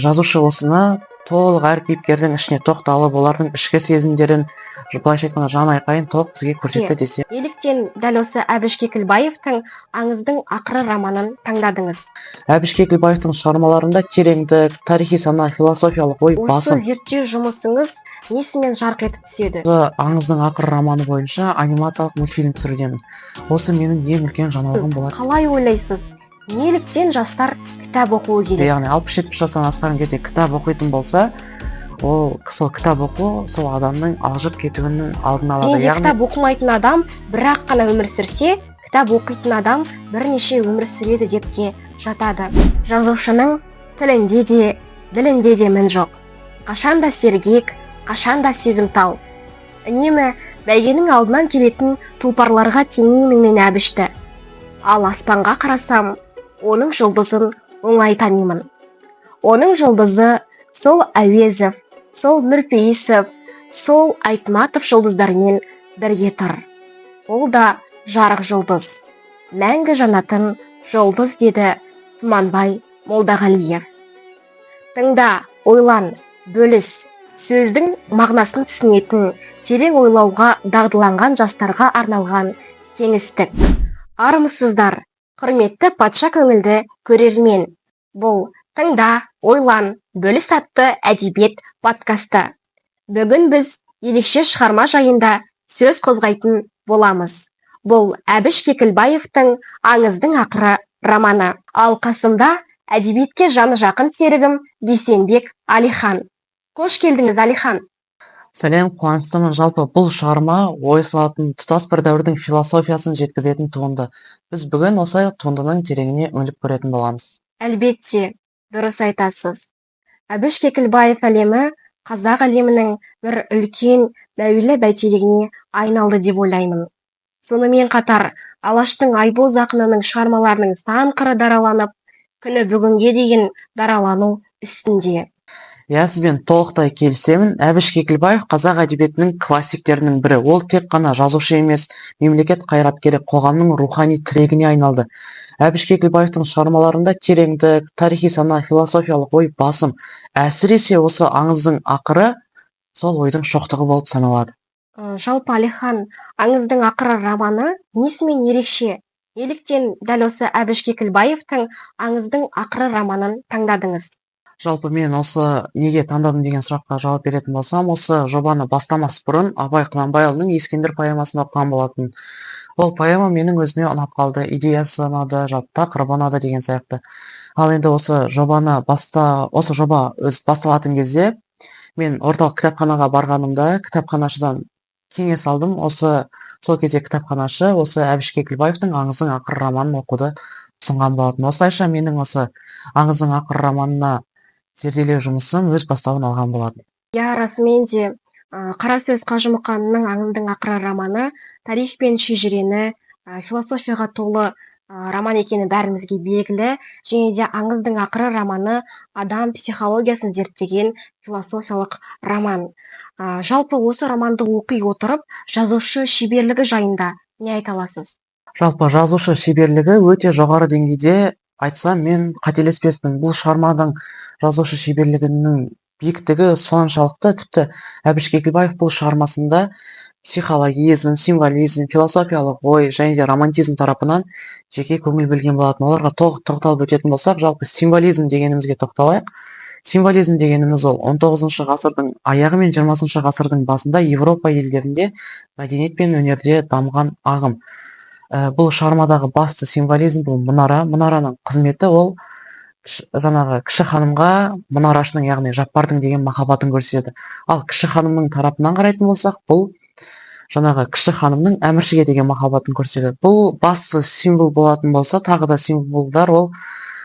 Жазушы осыны толық әр кейіпкердің ішіне тоқталып, олардың ішкі сезімдерін, былайша айтқанда жан айқайын толық бізге көрсетті десе. Неліктен дәл осы Әбіш Кекілбаевтың «Аңыздың ақыры» романын таңдадыңыз? Әбіш Кекілбаевтың шығармаларында тереңдік, тарихи сана, философиялық ой басым. Осы зерттеу жұмысыңыз несімен жарқ етіп түседі? «Аңыздың ақыры» романы бойынша анимациялық мультфильм түсірудемін. Осы менің ең үлкен жаңалығым болады. Қалай ойлайсыз? Неліктен жастар кітап оқуы керек? Яғни 60-70 жастан асқан кезде кітап оқитын болса, ол кітап оқу сол адамның алжып кетуінің алдын алады. Және кітап оқымайтын адам бірақ қана өмір сүрсе, кітап оқитын адам бірнеше өмір сүреді деп те жатады. Жазушының тілінде де, ділінде де мін жоқ. Қашан да сергек, қашан да сезімтал. Үнемі бәйгенің алдынан келетін тұлпарларға теңеймін мен Әбішті. Ал аспанға қарасам, оның жұлдызын оңай танимын. Оның жұлдызы сол Әуезов, сол Нұрпейісов, сол Айтматов жұлдыздармен бірге тұр. Ол да жарық жұлдыз. Мәңгі жанатын жұлдыз, деді Тұманбай Молдағалиев. Тыңда, ойлан, бөліс, сөздің мағынасын түсінетін, терең ойлауға дағдыланған жастарға арналған кеңістік. Армысыздар, құрметті патша көңілді көрермен. Бұл «Тыңда, ойлан, бөліс» атты әдебиет подкасты. Бүгін біз ерекше шығарма жайында сөз қозғайтын боламыз. Бұл Әбіш Кекілбаевтың «Аңыздың ақыры» романы. Ал қасымда әдебиетке жаны жақын серігім Дүйсенбек Алихан. Қош келдіңіз, Алихан. Сәлем, қуаныштымын. Жалпы бұл шығарма ой салатын, тұтас бір дәуірдің философиясын жеткізетін туынды. Біз бүгін осы туындының тереңіне үңіліп көретін боламыз. Әлбетте, дұрыс айтасыз. Әбіш Кекілбаев әлемі қазақ әлемінің бір үлкен мәуелі бәйтерегіне айналды деп ойлаймын. Сонымен қатар, Алаштың Айбоз ақынының шығармаларының сан қыры дараланып, күні бүгінге деген даралану үстінде. Сізбен толықтай келісемін. Әбіш Кекілбаев қазақ әдебиетінің классиктерінің бірі. Ол тек қана жазушы емес, мемлекет қайраткері, қоғамның рухани тірегіне айналды. Әбіш Кекілбаевтың шығармаларында тереңдік, тарихи сана, философиялық ой басым. Әсіресе осы «Аңыздың ақыры» сол ойдың шоқтығы болып саналады. Жалпы, Алихан, «Аңыздың ақыры» романы несімен ерекше? Неліктен дәл осы Әбіш Кекілбаевтың «Аңыздың ақыры» романын таңдадыңыз? Жалпы мен осы неге таңдадым деген сұраққа жауап беретін болсам, осы жобаны бастамас бұрын Абай Құнанбайұлының Ескендір поэмасын оқыған болатын. Ол поэма менің өзіме ұнап қалды, идеясы ұнады, тақырыбы ұнады деген сияқты. Ал енді осы жоба басталатын кезде мен орталық кітапханаға барғанымда кітапханашыдан кеңес алдым. Сол кезде кітапханашы осы Әбіш Кекілбаевтың «Аңыздың ақыры» романын оқуды ұсынған болатын. Осылайша менің осы «Аңыздың ақыры» романына зерделеу жұмысым өз бастауын алған болатын. Расымен де Қара сөз Қажымұқанның «Аңыздың ақыры» романы тарих пен шежірені, философияға толы роман екені бәрімізге белгілі, және де «Аңыздың ақыры» романы адам психологиясын зерттеген философиялық роман. Жалпы осы романды оқи отырып, жазушы шеберлігі жайында не айта аласыз? Жалпы жазушы шеберлігі өте жоғары деңгейде, айтсам мен қателеспеспін. Бұл шығарманың жазушы шеберлігінің биіктігі соншалықты, тіпті Әбіш Кекілбаев бұл шығармасында психологизм, символизм, философиялық ой және де романтизм тарапынан жеке көңіл бөлген болатын. Оларға тоқталып өтетін болсақ, жалпы символизм дегенімізге тоқталайық. Символизм дегеніміз ол 19 ғасырдың аяғы мен 20 ғасырдың басында Европа елдерінде мәдениет пен өнерде дамыған ағым. Бұл шығармадағы басты символизм бұл мұнара. Мұнараның қызметі ол жаңағы кіші ханымға мұнарашының, яғни Жаппардың деген махаббатын көрсетеді. Ал кіші ханымның тарапынан қарайтын болсақ, бұл жаңағы кіші ханымның әміршіге деген махаббатын көрсетеді. Бұл басты символ болатын болса, тағы да символдар ол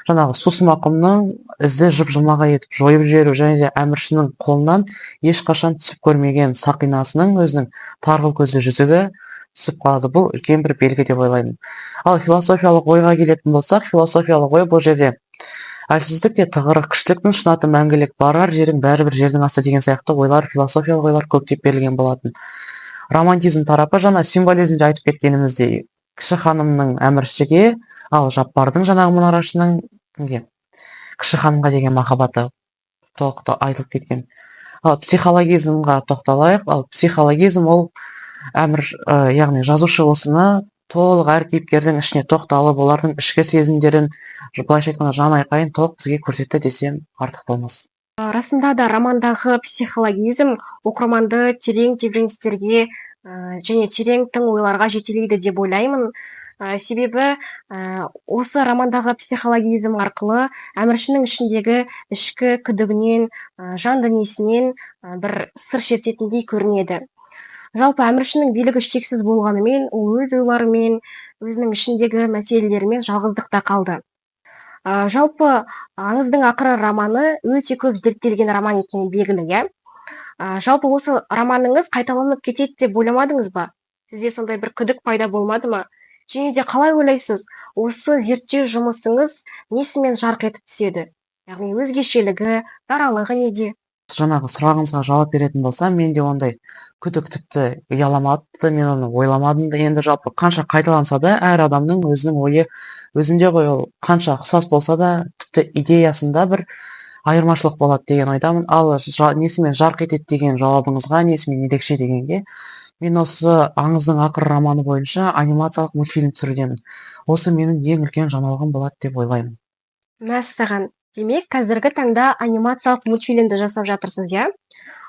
жаңағы Сусымақұмның ізді жып-жылмағай етіп жойып жіберу және де әміршінің қолынан ешқашан түсіп көрмеген Сақинасының өзінің тарғыл көзді жүзігі түсіп қалады. Бұл үлкен бір белгі деп ойлаймын. Ал философиялық ойға келетін болсақ, философиялық ой бұл жерде әлсіздік те тығырық, күштіліктің шынаты мәңгілік, барар жерің бәрібір жердің асты деген сияқты ойлар, философиялық ойлар көптеп берілген болатын. Романтизм тарапы жаңа символизмде айтып кеткеніміздей, кіші ханымның әміршіге, ал Жаппардың жаңағы мұнарашының кімге? Кіші ханымға деген махаббаты. толық айтылып кеткен. Ал психологизмға тоқталайық. Ал психологизм ол яғни жазушы осыны толық әр кейіпкердің ішіне тоқталып, олардың ішкі сезімдерін, былайша айтқанда жан айқайын толық бізге көрсетті десем артық болмас. Расында да романдағы психологизм оқырманды терең тебіреністерге және терең тың ойларға жетелейді деп ойлаймын. Себебі осы романдағы психологизм арқылы әміршінің ішіндегі ішкі күдігінен, жан дүниесінен бір сыр шертетіндей көрінеді. Жалпы әміршінің билігі шексіз болғанымен, ол өз ойларымен, өзінің ішіндегі мәселелерімен жалғыздықта қалды. Жалпы аңыздың ақыры романы өте көп зерттелген роман екені белгілі, иә? Жалпы осы романыңыз қайталанып кетеді деп ойламадыңыз ба? Сізде сондай бір күдік пайда болмады ма? Және де қалай ойлайсыз, осы зерттеу жұмысыңыз несімен жарқ етіп түседі? Яғни өзгешелігі, даралығы неде? Жаңағы сұрағыңызға жауап беретін болсам, менде ондай күдік тіпті ұяламады, мен оны ойламадым да. Енді жалпы қанша қайталанса да, әр адамның өзінің ойы өзінде ғой, ол қанша ұқсас болса да, тіпті идеясында бір айырмашылық болады деген ойдамын. Ал несімен жарқ етеді деген жауабыңызға, несімен ерекше дегенге, мен осы аңыздың ақыры романы бойынша анимациялық мультфильм түсірудемін. Осы менің ең үлкен жаңалығым болады деп ойлаймын. Мәссаған, демек қазіргі таңда анимациялық мультфильмді жасап жатырсыз, иә?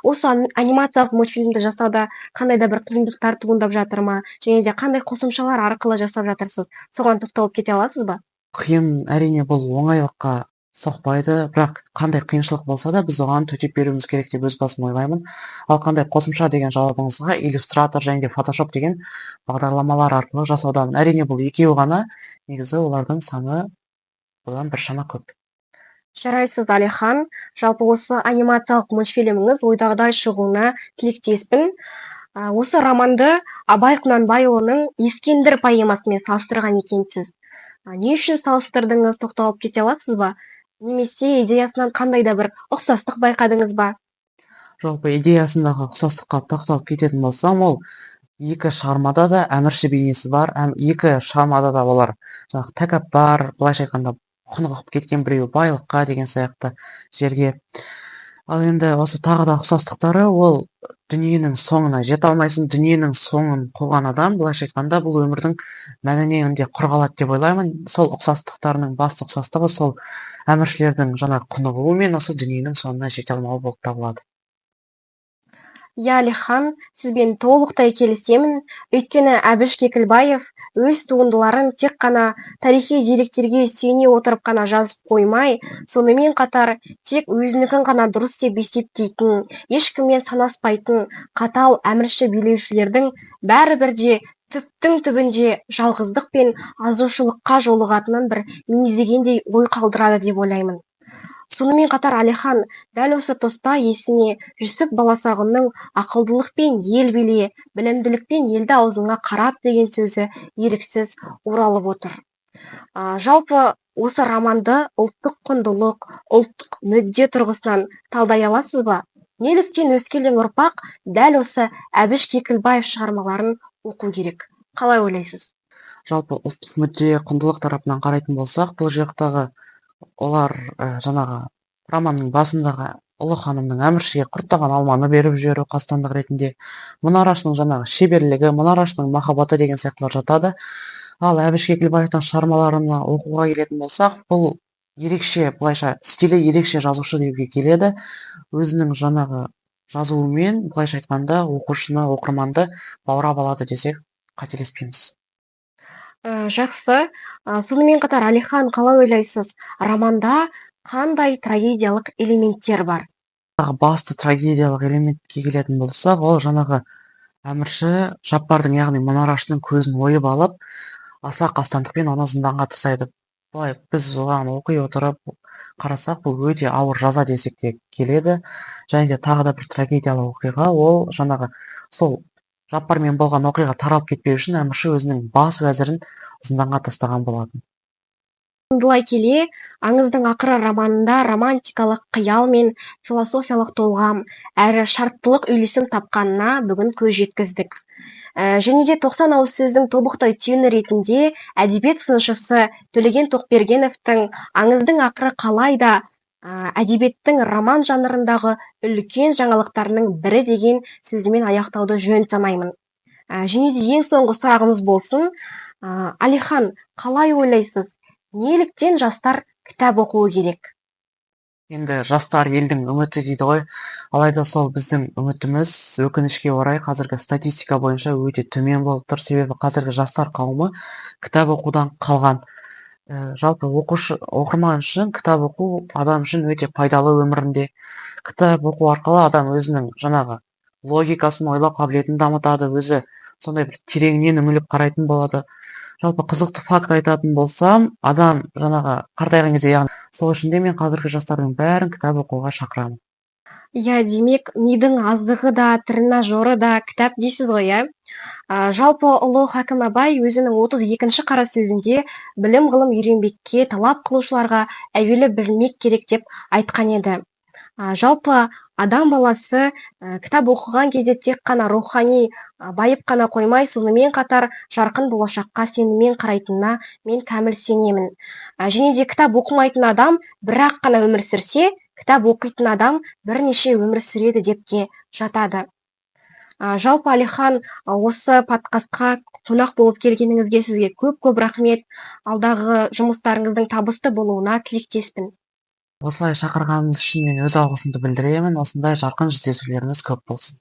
Осы анимациялық мультфильмді жасауда қандай да бір қиындықтар туындап жатыр ма? Және де қандай қосымшалар арқылы жасап жатырсыз? Соған тоқталып кете аласыз ба? Қиын, әрине, бұл оңайлыққа соқпайды, бірақ қандай қиыншылық болса да біз оған төтеп беруіміз керек деп өз басым ойлаймын. Ал қандай қосымша деген жауабыңызға, иллюстратор және де фотошоп деген бағдарламалар арқылы жасаудамын. Әрине, бұл екеуі ғана, негізі олардың саны бұдан біршама көп. Жарайсыз, Алихан. Жалпы осы анимациялық мультфильміңіз ойдағыдай шығуына тілектеспін. Осы романды Абай Құнанбайұлының Ескендір поэмасымен салыстырған екенсіз. Не үшін салыстырдыңыз, тоқталып кете аласыз ба? Немесе идеясынан қандай да бір ұқсастық байқадыңыз ба? Жалпы идеясындағы ұқсастыққа тоқталып кететін болсам, ол екі шығармада да әмірші бейнесі бар. Екі шығармада да олар тәкаппар, былайша айтқанда құнығып кеткен, біреуі байлыққа деген сияқты жерге. Ал енді осы тағы да ұқсастықтары, ол дүниенің соңына жете алмайсың, дүниенің соңын қуған адам, былайша айтқанда, бұл өмірдің мәнінен де құр қалады деп ойлаймын. Сол ұқсастықтарының басты ұқсастығы сол әміршілердің құнығуы мен осы дүниенің соңына жете алмауы болып табылады. Иә, Алихан, сізбен толықтай келісемін. Өйткені Әбіш Кекілбаев өз туындыларын тек қана тарихи деректерге сүйене отырып қана жазып қоймай, сонымен қатар тек өзінікін ғана дұрыс деп есептейтін, ешкіммен санаспайтын қатал әмірші билеушілердің бәрібір де түптің түбінде жалғыздық пен азушылыққа жолығатынын бір меңзегендей ой қалдырады деп ойлаймын. Сонымен қатар, Алихан, дәл осы тұста есіме Жүсіп Баласағұнның ақылдылықпен ел биле, білімділікпен елді аузыңа қарат деген сөзі еріксіз оралып отыр. Жалпы осы романды ұлттық құндылық, ұлттық мүдде тұрғысынан талдай аласыз ба? Неліктен өскелең ұрпақ дәл осы Әбіш Кекілбаев шығармаларын оқу керек? Қалай ойлайсыз? Жалпы ұлттық мүдде, құндылық тарапынан қарайтын болсақ, бұл жақтағы олар жаңағы романның басындағы ұлы ханымның әміршіге құрттаған алманы беріп жіберу қастандық ретінде, Мұнарашының жаңағы шеберлігі, Мұнарашының махаббаты деген сияқтылар жатады. Ал Әбіш Кекілбаевтың шығармаларына оқуға келетін болсақ, бұл ерекше, былайша стилі ерекше жазушы деуге келеді. Өзінің жаңағы жазуымен, былайша айтқанда, оқушыны, оқырманды баурап алады десек қателеспейміз. Жақсы. Сонымен қатар, Алихан, қалай ойлайсыз, романда қандай трагедиялық элементтер бар? Басты трагедиялық элементке келетін болсақ, ол жаңағы әмірші Жаппардың, яғни Мұнарашының көзін ойып алып, аса қастандықпен оны зынданға тастайды. Былай біз оған оқи отырып қарасақ, бұл өте ауыр жаза десек те келеді. Және де тағы да бір трагедиялық оқиға, ол жаңағы сол Жаппармен болған оқиға таралып кетпеу үшін әмірші өзінің бас уәзірін зынданға тастаған болатын. Бұлай келе, аңыздың ақыры романында романтикалық қиял мен философиялық толғам әрі шарттылық үйлесім тапқанына бүгін көз жеткіздік. Және де 90 ауыз сөздің тобықтай түйіні ретінде әдебиет сыншысы Төлеген Тоқбергеновтың аңыздың ақыры қалай да әдебиеттің роман жанрындағы үлкен жаңалықтарының бірі деген сөзімен аяқтауды жөн санаймын. Және де ең соңғы сұрағымыз болсын. Алихан, қалай ойлайсыз, неліктен жастар кітап оқуы керек? Енді жастар елдің үміті дейді ғой. Алайда сол біздің үмітіміз өкінішке орай қазіргі статистика бойынша өте төмен болып тұр. Себебі қазіргі жастар қауымы кітап оқудан қалған. Жалпы оқырман үшін кітап оқу адам үшін өте пайдалы өмірінде. Кітап оқу арқылы адам өзінің жаңағы логикасын, ойлау қабілетін дамытады, өзі сондай бір тереңінен үңіліп қарайтын болады. Жалпы қызықты факт айтатын болсам, адам жаңағы қартайған кезде, яғни сол үшін де мен қазіргі жастардың бәрін кітап оқуға шақырамын. Иә, демек, мидың азығы да, тренажеры да кітап дейсіз ғой, иә? Жалпы ұлы Хакім Абай өзінің 32-ші қара сөзінде білім ғылым үйренбекке талап қылушыларға әуелі білмек керек деп айтқан еді. Жалпы адам баласы кітап оқыған кезде тек қана рухани байып қана қоймай, сонымен қатар жарқын болашаққа сеніммен қарайтынына мен кәміл сенемін. Және де кітап оқымайтын адам бірақ қана өмір сүрсе, кітап оқитын адам бірнеше өмір сүреді деп те жатады. Жалпы Алихан, осы подкастқа қонақ болып келгеніңізге сізге көп рахмет. Алдағы жұмыстарыңыздың табысты болуына тілектеспін. Осылай шақырғаныңыз үшін мен өз алғысымды білдіремін. Осындай жарқын жүздесулеріміз көп болсын.